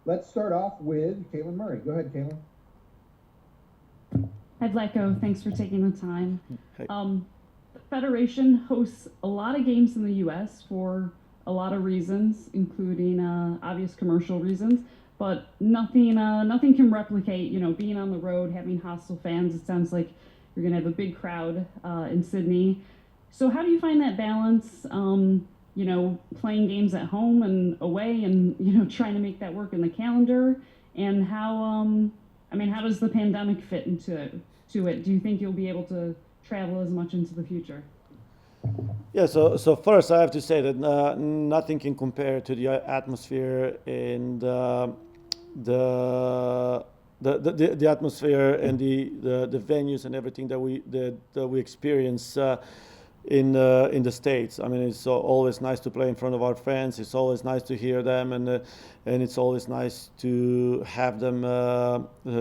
Let's start off with Caitlin Murray. Go ahead, Caitlin. Hi, Vlatko. Thanks for taking the time. Hey. The Federation hosts a lot of games in the U.S. for a lot of reasons, including obvious commercial reasons. But nothing can replicate, being on the road, having hostile fans. It sounds like you're going to have a big crowd in Sydney. So how do you find that balance? Playing games at home and away, and trying to make that work in the calendar. And how does the pandemic fit into it? Do you think you'll be able to travel as much into the future? Yeah, so first I have to say that nothing can compare to the atmosphere and the, the atmosphere and the venues and everything that we experience in the states. I mean, it's always nice to play in front of our fans. It's always nice to hear them, and it's always nice to have them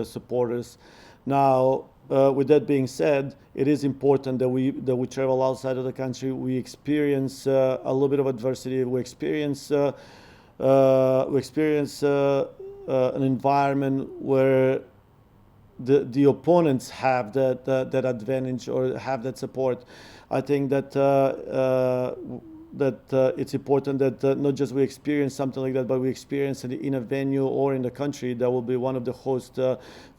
support us. Now, with that being said, it is important that we travel outside of the country. We experience a little bit of adversity. We experience an environment where the opponents have that advantage or have that support. I think that it's important that not just we experience something like that, but we experience it in a venue or in the country that will be one of the hosts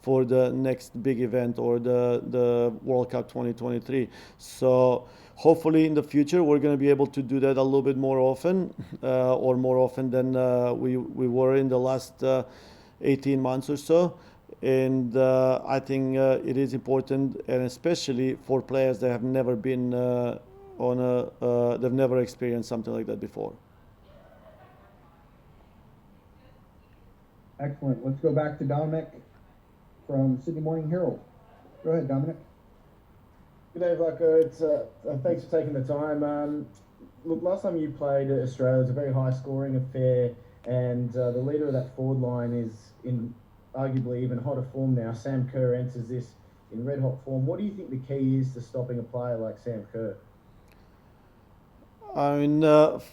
for the next big event or the World Cup 2023. So hopefully in the future we're going to be able to do that a little bit more often, or more often than we were in the last 18 months or so. And I think it is important, and especially for players that have never been they've never experienced something like that before. Excellent. Let's go back to Dominic from Sydney Morning Herald. Go ahead, Dominic. Good day, Vlatko. Thanks for taking the time. Look, last time you played Australia, it was a very high-scoring affair, and the leader of that forward line is in arguably even hotter form now. Sam Kerr enters this in red-hot form. What do you think the key is to stopping a player like Sam Kerr? I mean,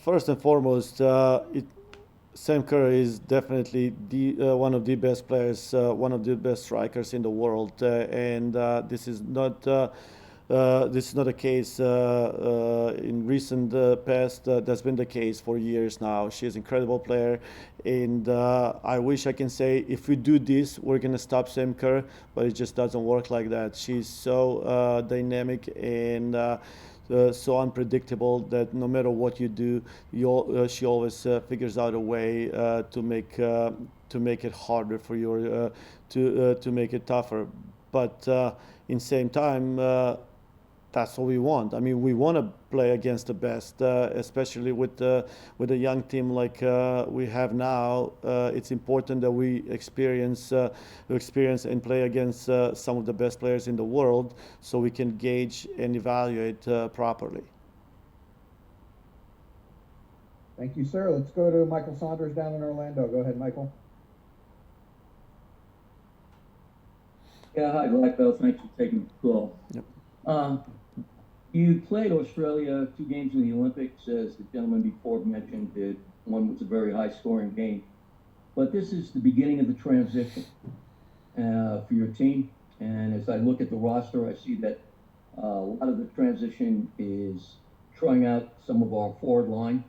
first and foremost, Sam Curry is definitely one of the best players, one of the best strikers in the world, and this is not a case in recent past. That's been the case for years now. She's an incredible player, and I wish I can say if we do this, we're gonna stop Sam Kerr, but it just doesn't work like that. She's so dynamic and so unpredictable that no matter what you do, she always figures out a way to make it harder for you, or to make it tougher. But in same time, that's what we want. I mean, we want to play against the best, especially with a young team like we have now. It's important that we experience and play against some of the best players in the world, so we can gauge and evaluate properly. Thank you, sir. Let's go to Michael Saunders down in Orlando. Go ahead, Michael. Yeah, hi, Blackbelt. Thanks for taking the call. Yep. Um, you played Australia 2 games in the Olympics, as the gentleman before mentioned. One was a very high-scoring game. But this is the beginning of the transition for your team. And as I look at the roster, I see that a lot of the transition is trying out some of our forward line.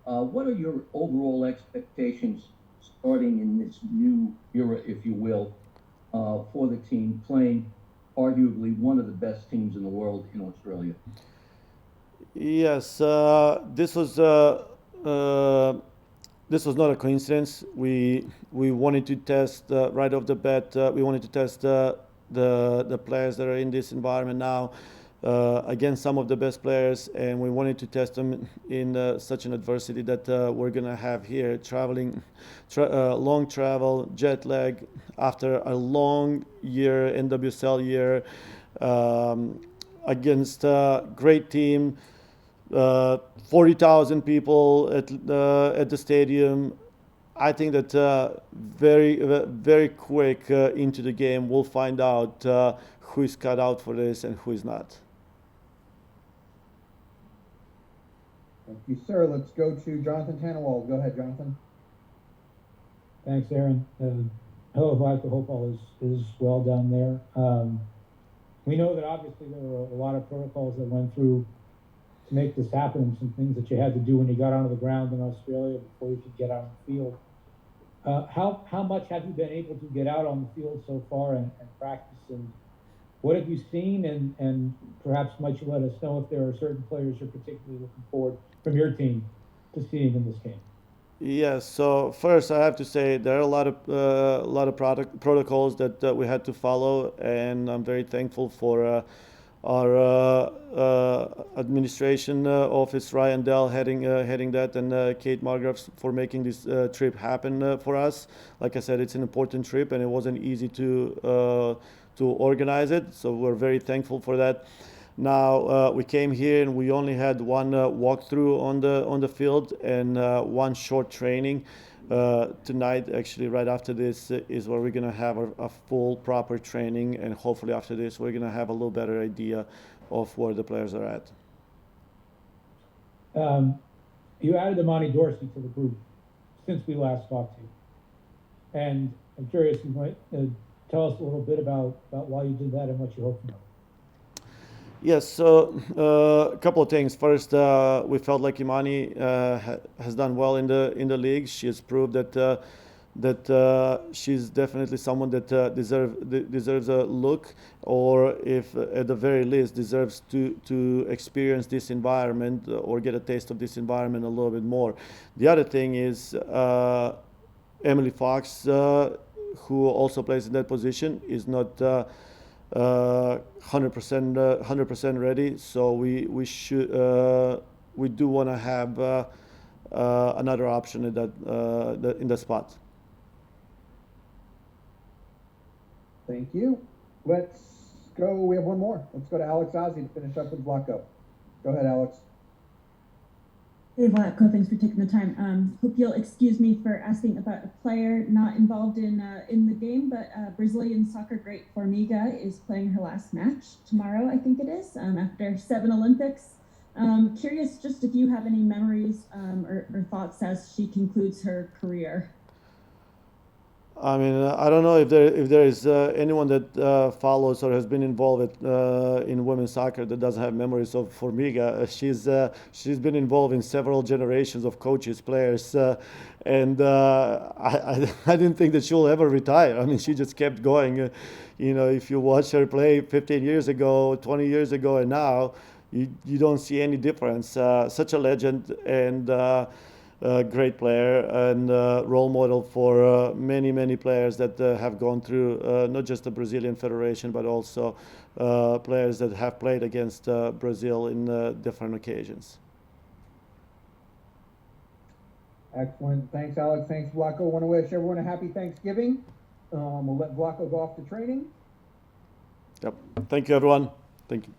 What are your overall expectations starting in this new era, if you will, for the team playing arguably one of the best teams in the world in Australia? Yes, this was not a coincidence. We wanted to test right off the bat. We wanted to test the players that are in this environment now against some of the best players, and we wanted to test them in such an adversity that we're gonna have here, long travel, jet lag after a long year, NWSL year, um, against a great team, 40,000 people at the stadium. I think that very quick into the game, we'll find out who is cut out for this and who is not. Thank you, sir. Let's go to Jonathan Tannenwald. Go ahead, Jonathan. Thanks, Aaron. Hello, Vlatko. Hope all is well down there. We know that obviously there were a lot of protocols that went through to make this happen, some things that you had to do when you got onto the ground in Australia before you could get out on the field. How much have you been able to get out on the field so far and practice? And what have you seen? And perhaps might you let us know if there are certain players you're particularly looking forward from your team to seeing in this game? Yes. So first, I have to say there are a lot of protocols that we had to follow, and I'm very thankful for our administration office, Ryan Dell heading that, and Kate Margraves for making this trip happen for us. Like I said, it's an important trip, and it wasn't easy to organize it. So we're very thankful for that. Now we came here and we only had one walkthrough on the field and one short training. Tonight, actually, right after this is where we're gonna have a full proper training, and hopefully after this we're gonna have a little better idea of where the players are at. You added Amani Dorsey to the group since we last talked to you, and I'm curious, you might tell us a little bit about why you did that and what you hope from it. Yes, so a couple of things. First, we felt like Imani has done well in the league. She has proved that she's definitely someone that deserves a look, or if at the very least deserves to experience this environment or get a taste of this environment a little bit more. The other thing is Emily Fox, who also plays in that position, is not 100% ready. So we do want to have another option in that spot. Thank you. Let's go. We have one more. Let's go to Alex Ozzie to finish up with Vlatko. Go ahead, Alex. Hey Vlatko, thanks for taking the time. Hope you'll excuse me for asking about a player not involved in the game, but Brazilian soccer great Formiga is playing her last match tomorrow, I think it is, after 7 Olympics. Curious just if you have any memories or thoughts as she concludes her career. I mean, I don't know if there is anyone that follows or has been involved in women's soccer that doesn't have memories of Formiga. She's been involved in several generations of coaches, players, and I didn't think that she'll ever retire. I mean, she just kept going. You know, if you watch her play 15 years ago, 20 years ago, and now, you don't see any difference. Such a legend and. Great player and role model for many players that have gone through not just the Brazilian Federation, but also players that have played against Brazil in different occasions. Excellent. Thanks, Alex. Thanks, Vlatko. Want to wish everyone a happy Thanksgiving. We'll let Vlatko go off to training. Yep. Thank you, everyone. Thank you.